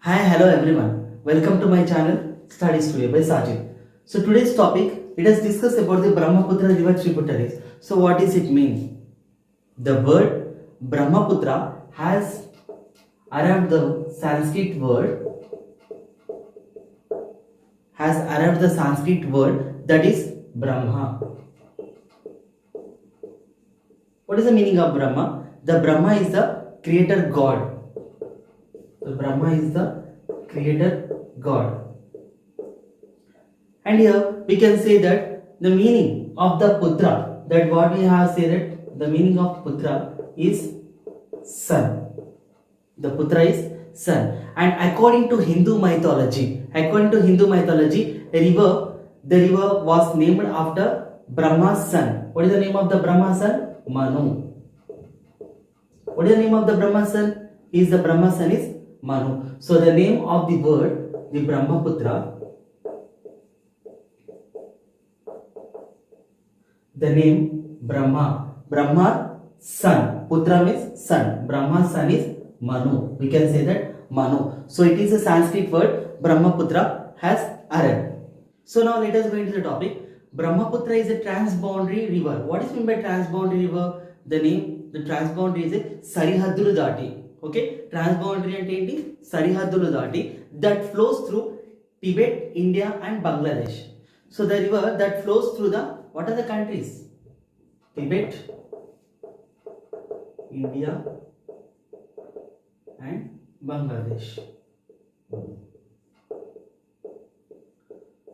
Hi, hello everyone. Welcome to my channel Study Studio by Sajid. So today's topic, let us discuss about the Brahmaputra river tributaries. So what does it mean? The word Brahmaputra has arrived the Sanskrit word that is Brahma. What is the meaning of Brahma? The Brahma is the creator God. The Brahma is the creator God. And here we can say that the meaning of the Putra, that what we have said that the meaning of Putra is son. The Putra is son. And according to Hindu mythology, the river was named after Brahma's son. What is the name of the Brahma's son? Manu. What is the name of the Brahma's son? The Brahma's son is Manu. So the name of the word, the Brahmaputra, the name Brahma son, Putra means son, Brahma's son is Manu. We can say that Manu. So it is a Sanskrit word, Brahmaputra has arrived. So now let us go into the topic. Brahmaputra is a transboundary river. What is meant by transboundary river? The transboundary is a Sarihaddulu Dati. Okay, transboundary and enti Sarihaddulu Dati that flows through Tibet, India and Bangladesh. So the river that flows through what are the countries? Tibet, India and Bangladesh.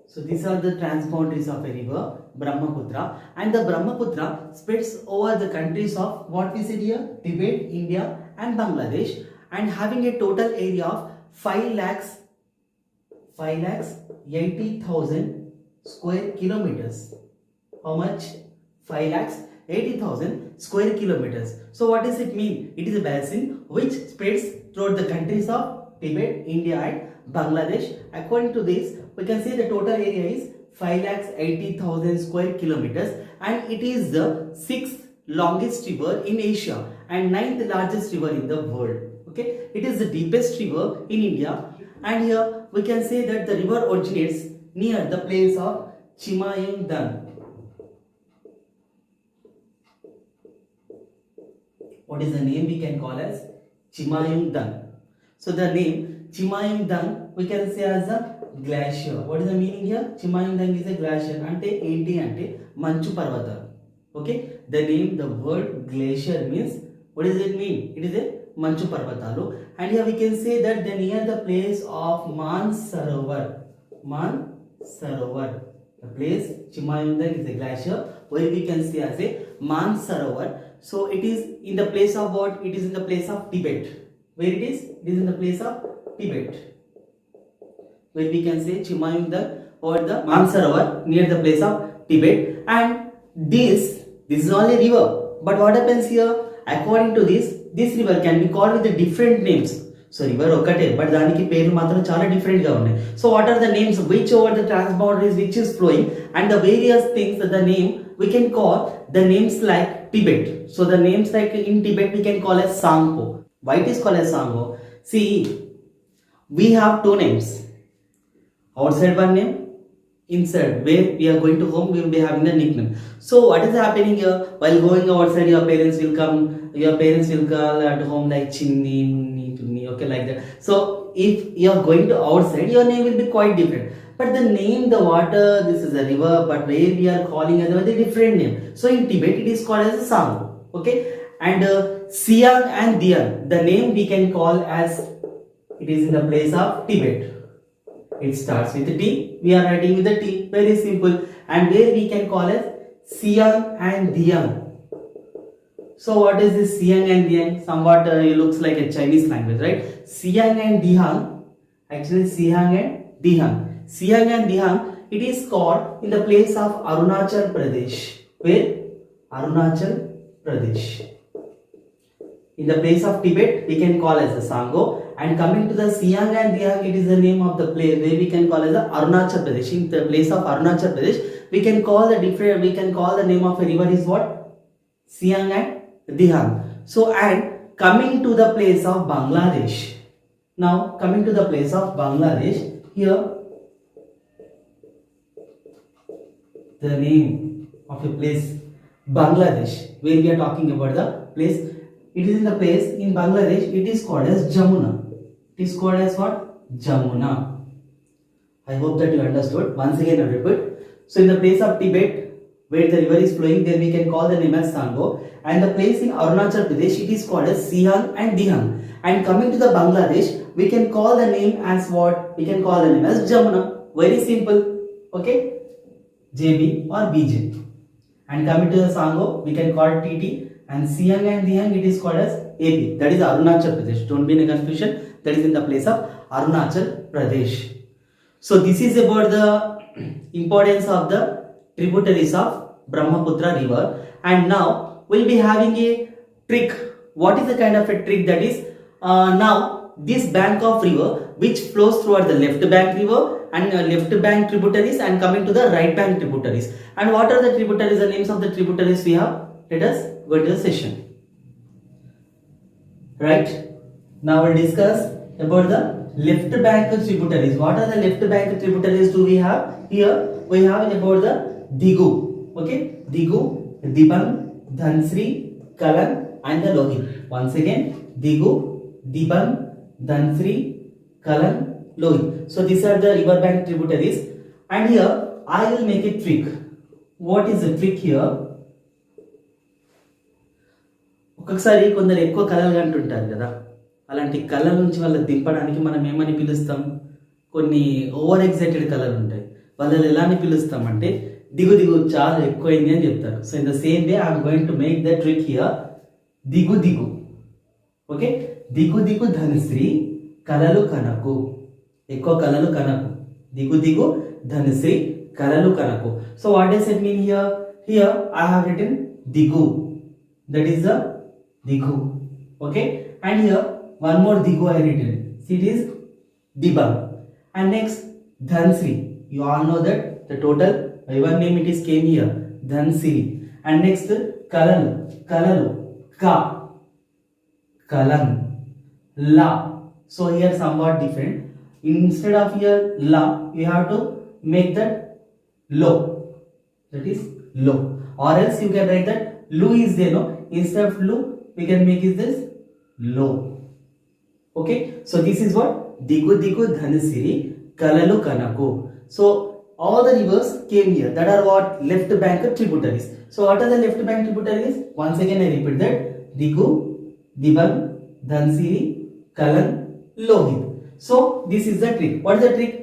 So these are the transboundaries of a river, Brahmaputra, and the Brahmaputra spreads over the countries of what we said here, Tibet, India and Bangladesh, and having a total area of 5,80,000 square kilometers. How much? 5,80,000 square kilometers. So what does it mean? It is a basin which spreads throughout the countries of Tibet, India and Bangladesh. According to this, we can say the total area is 5,80,000 square kilometers, and it is the 6th longest river in Asia and 9th largest river in the world. Okay, it is the deepest river in India, and here we can say that the river originates near the place of Chimayungdan. What is the name we can call as Chimayungdan? So the name Chimayungdan we can say as a glacier. What is the meaning here? Chimayungdan is a glacier. Ante enti ante Manchu Parvata. Okay, the word glacier means, what does it mean? It is a Manchu Parvatalu, and here we can say that the near the place of Mansarovar. The place Chimayungdan is a glacier where we can see as a Mansarovar. So it is in the place of what? It is in the place of Tibet. Where it is? It is in the place of Tibet, where we can say Chimayungdan or the Mansarovar near the place of Tibet. And this is only river. But what happens here? According to this river can be called with the different names. So river okate, but daniki peru matram chala different ga unnai. So what are the names? Which over the transboundaries which is flowing, and the various things that the name we can call the names like Tibet. So the names like in Tibet we can call as Sangpo. Why it is called as Sangpo? See, we have two names. Outside one name, inside where we are going to home we will be having the nickname. So what is happening here? While going outside, your parents will call at home like Chinni, Munni, Tunni, okay, like that. So if you are going to outside, your name will be quite different. But the name, the water, this is a river, but where we are calling it with a different name. So in Tibet it is called as a Sangpo. Okay, and Siang and Dian, the name we can call as, it is in the place of Tibet. It starts with T. We are writing with the T. Very simple. And where we can call as Siang and Dian. So what is this Siang and Dian? Somewhat it looks like a Chinese language, right? Siang and Dian. Actually Siang and Dian. Siang and Dian, it is called in the place of Arunachal Pradesh. Where? Arunachal Pradesh. In the place of Tibet, we can call as the Sangpo. And coming to the Siang and Dian, it is the name of the place where we can call as the Arunachal Pradesh. In the place of Arunachal Pradesh, we can call the name of a river is what? Siang and Dian. So, and coming to the place of Bangladesh, Now coming to the place of Bangladesh, here the name of a place Bangladesh, where we are talking about the place. It is in the place in Bangladesh. It is called as Jamuna. It is called as what? Jamuna. I hope that you understood. Once again I repeat. So in the place of Tibet, where the river is flowing, there we can call the name as Sango. And the place in Arunachal Pradesh, it is called as Sihang and Dihang. And coming to the Bangladesh, we can call the name as what? We can call the name as Jamuna. Very simple. Okay? JB or BJ. And coming to the Sango, we can call TT. And Sihang and Dihang, it is called as AP. That is Arunachal Pradesh. Don't be in a confusion. That is in the place of Arunachal Pradesh. So this is about the importance of the tributaries of Brahmaputra river. And now we'll be having a trick. What is the kind of a trick? That is now this bank of river which flows toward the left bank river and left bank tributaries and coming to the right bank tributaries. And what are the tributaries? The names of the tributaries we have. Let us go to the session. Right. Now we'll discuss about the left bank tributaries. What are the left bank tributaries do we have? Here we have about the Digu. Okay, Digu, Dibang, Dhansri, Kalan and the Lohit. Once again, Digu, Dibang, Dhansri, Kalan, Lohit. So these are the river bank tributaries. And here I will make a trick. What is the trick here? ఒక్కొక్కసారి కొందరు ఎక్కువ కళలు అంటుంటారు కదా, అలాంటి కళల నుంచి వాళ్ళని దింపడానికి మనం ఏమని పిలుస్తాం? కొన్ని ఓవర్ ఎగ్జైటెడ్ కళలు ఉంటాయి, వాళ్ళని ఎలా అని పిలుస్తాం అంటే దిగు దిగు చాలా ఎక్కువైంది అని చెప్తారు. So in the same way I'm going to make the trick here. దిగు దిగు. ఓకే, దిగు దిగు ధనశ్రీ కళలు కనకు. ఎక్కువ కళలు కనకు. దిగు దిగు ధనశ్రీ కళలు కనకు. So what does it mean here? Here I have written దిగు. That is the Digu. Okay, and here one more Digu I written. See, it is Dibang. And next Dhansri. You all know that the total by one name it is came here. Dhansri. And next Kalalu. Kalalu. Ka. Kalan. La. So here somewhat different. Instead of here la, you have to make that lo. That is lo. Or else you can write that lu is there, no? Instead of lu, we can make is this lo. Okay, so this is what? Digu Digu Dhanasiri Kalalu Kanaku. So all the rivers came here. That are what? Left bank tributaries. So what are the left bank tributaries? Once again I repeat that. Digu, Dibang, Dhansiri, Kalan, Lohit. So this is the trick. What is the trick?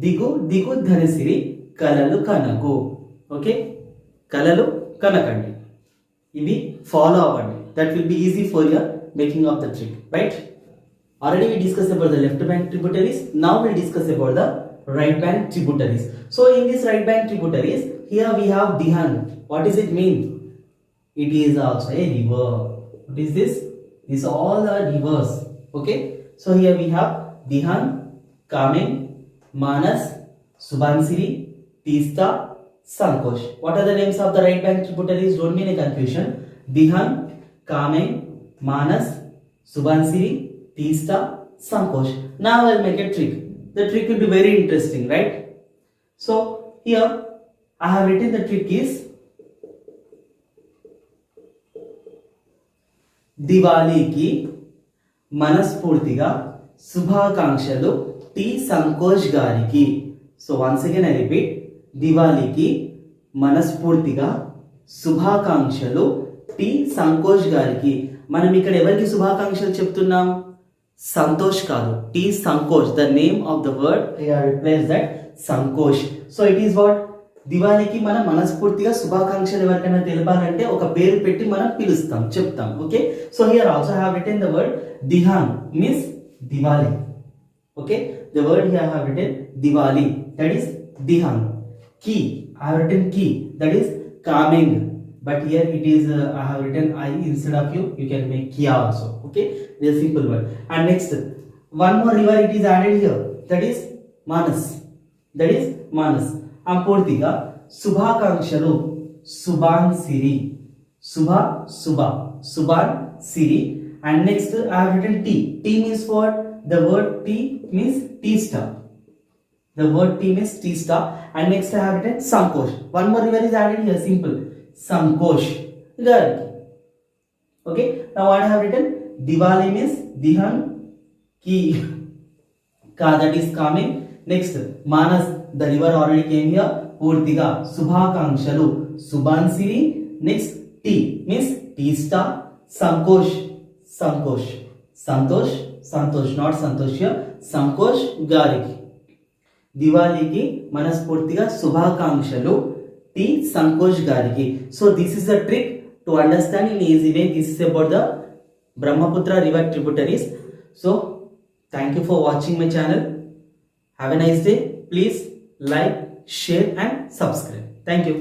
Digu Digu Dhanasiri Kalalu Kanaku. Okay, Kalalu Kanakandi. Ivi follow avanti. That will be easy for your making of the trick, right? Already we discussed about the left bank tributaries. Now we'll discuss about the right bank tributaries. So in this right bank tributaries, here we have Dihan. What does it mean? It is also a river. What is this? These all are rivers. Okay. So here we have Dihan, Kameng, Manas, Subansiri, Tista, Sankosh. What are the names of the right bank tributaries? Don't be in a confusion. Dihan, Kameng, Manas, Subansiri, Tista, Sankosh. Now I will make a trick. The trick will be very interesting, right? So here I have written the trick is Diwali ki Manaspurtiga Subhakankshalu T Sankosh Gariki. So once again I repeat. దివాళీకి మనస్ఫూర్తిగా శుభాకాంక్షలు T సంకోష్ గారికి. మనం ఇక్కడ ఎవరికి శుభాకాంక్షలు చెప్తున్నాం? సంతోష్ కాదు, టి సంకోష్. The name of the word I have replaced that సంకోష్. So it is what? దివాళీకి మనం మనస్ఫూర్తిగా శుభాకాంక్షలు ఎవరికైనా తెలపాలంటే ఒక పేరు పెట్టి మనం పిలుస్తాం, చెప్తాం. Okay, so here also have written the word దిహాన్ means Diwali. Okay, the word here have written Diwali, that is దిహాన్. Ki, I have written ki, that is Kameng, but here it is I have written I instead of you. You can make Kia also. Okay, it is a simple word. And next one more river it is added here, that is Manas. That is Manas. And Portiga Subhakankshalu Suban Siri. Subha Suban Siri. And next I have written T. T means what? the word T means tea star. The word T means tea star. And next I have written Sankosh. One more river is added here, simple. Sankosh. Gargi. Okay. Now what I have written? Diwali means Dihan ki ka, that is coming. Next, Manas, the river already came here. Purtiga, Subhakangshalu, Subansiri. Next, T means tea star. Sankosh, Sankosh, Santosh, Santosh, not Santosh here. Sankosh Gariki. దివాళీకి మనస్ఫూర్తిగా శుభాకాంక్షలు T సంకోష్ గారికి. So this is the trick to understand in easy way. This is about the Brahmaputra river tributaries. So thank you for watching my channel. Have a nice day. Please like, share and subscribe. Thank you.